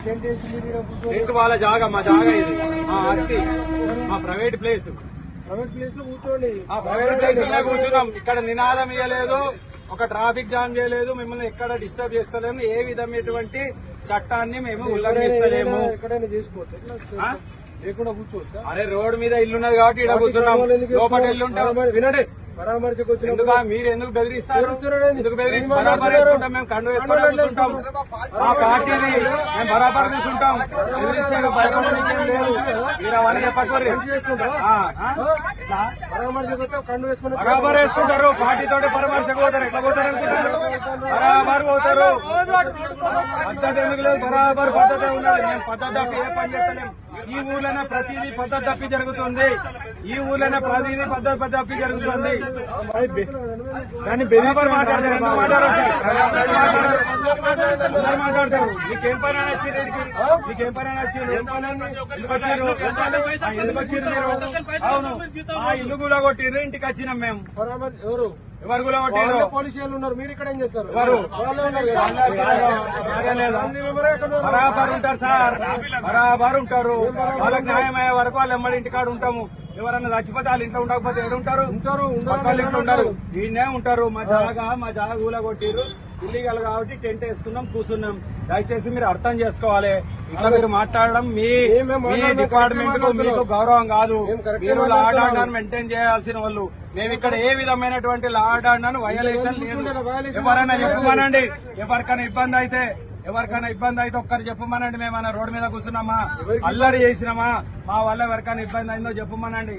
Tent వాళ్ళ జాగా, మా జాగా ఇది, మా ఆస్తి, మా ప్రైవేట్ ప్లేస్. ప్రైవేట్ ప్లేస్ లో కూర్చోండి. ప్రైవేట్ ప్లేస్ లోనే కూర్చున్నాం. ఇక్కడ నినాదం ఇయ్యలేదు, ఒక ట్రాఫిక్ జామ్ చేయలేదు, మిమ్మల్ని ఎక్కడ డిస్టర్బ్ చేస్తలేము, ఏ విధమైనటువంటి చట్టాన్ని మేము ఉల్లంఘిస్తలేము. ఎక్కడైనా చేసుకోవచ్చు, లేకుండా కూర్చోవచ్చా? అరే రోడ్ మీద ఇల్లున్నది కాబట్టి ఇక్కడ కూర్చున్నాం, లోపల ఇల్లుంటాం. వినండి, పరామర్శకు వచ్చిన మీరు ఎందుకు బెదిరిస్తారు? ఎందుకు బెదిరించి బరాబర్ వేసుకుంటాం, మేము కండు వేసుకుంటాం, కూర్చుంటాం. మా పార్టీని మేము బరాబర్ తీసుకుంటాం. బెదిరిస్తే భయపడడానికి లేదు. మీరు అవన్నీ చెప్పకూడదు. పరామర్శకు వస్తే కండు వేసుకుని బరాబర్ వేసుకుంటారు. పార్టీతోటి పరామర్శకు పోతారు. ఎట్లా పోతారు అనుకుంటారు? బరాబర్ పోతారు. పద్ధతి ఎందుకు లేదు? బరాబర్ పద్ధతి ఉన్నది. మేము పద్ధతి తప్పి ఏ పని చేస్తలేము. ఈ ఊర్లోనే ప్రతిదీ పద్ధతి తప్పి జరుగుతుంది. ఈ ఊర్లోనే ప్రతిదీ పద్ధతి తప్పి జరుగుతుంది. కానీ బెదిరి మాట్లాడతారు. ఎందుకు మాట్లాడతారు? మీకేం పని వచ్చింది? మీకేం పని వచ్చింది? ఎందుకు వచ్చారు? ఎందుకు వచ్చారు మీరు? అవును, ఆ ఇల్లు కూడా కొట్టిర్రు, ఇంటికి వచ్చినాం మేము. ఎవరు ఎవరు కూడా కొట్టారు? పోలీసులు ఉన్నారు, మీరు ఇక్కడ ఏం చేస్తారు? ఎవరు బరాబర్ ఉంటారు సార్, బరాబర్ ఉంటారు. వాళ్ళకి న్యాయమయ్యే వరకు వాళ్ళు ఎమ్మడి ఇంటికాడ ఉంటాము. ఎవరన్నా చచ్చిపోతే వాళ్ళ ఇంట్లో ఉండకపోతే ఏడుంటారు? పక్కల ఇంట్లో ఉంటారు, ఈయనే ఉంటారు. మా జాగా ఊలా కొట్టిరు, ఇల్లీగల్ కాబట్టి టెంట్ వేసుకున్నాం, కూర్చున్నాం. దయచేసి మీరు అర్థం చేసుకోవాలి. ఇట్లా మీరు మాట్లాడడం మీ డిపార్ట్మెంట్ కు మీకు గౌరవం కాదు. మీరు లా అండ్ ఆర్డర్ మెయింటైన్ చేయాల్సిన వాళ్ళు. మేము ఇక్కడ ఏ విధమైనటువంటి లా అండ్ ఆర్డర్ వయలేషన్ లేదు. ఎవరైనా చెప్పమనండి. ఎవరికైనా ఇబ్బంది అయితే ఒక్కరు చెప్పమనండి. మేమన్నా రోడ్డు మీద కూర్చున్నామా, అల్లరి చేసినామా, మా వల్ల ఎవరికైనా ఇబ్బంది అయిందో చెప్పమనండి.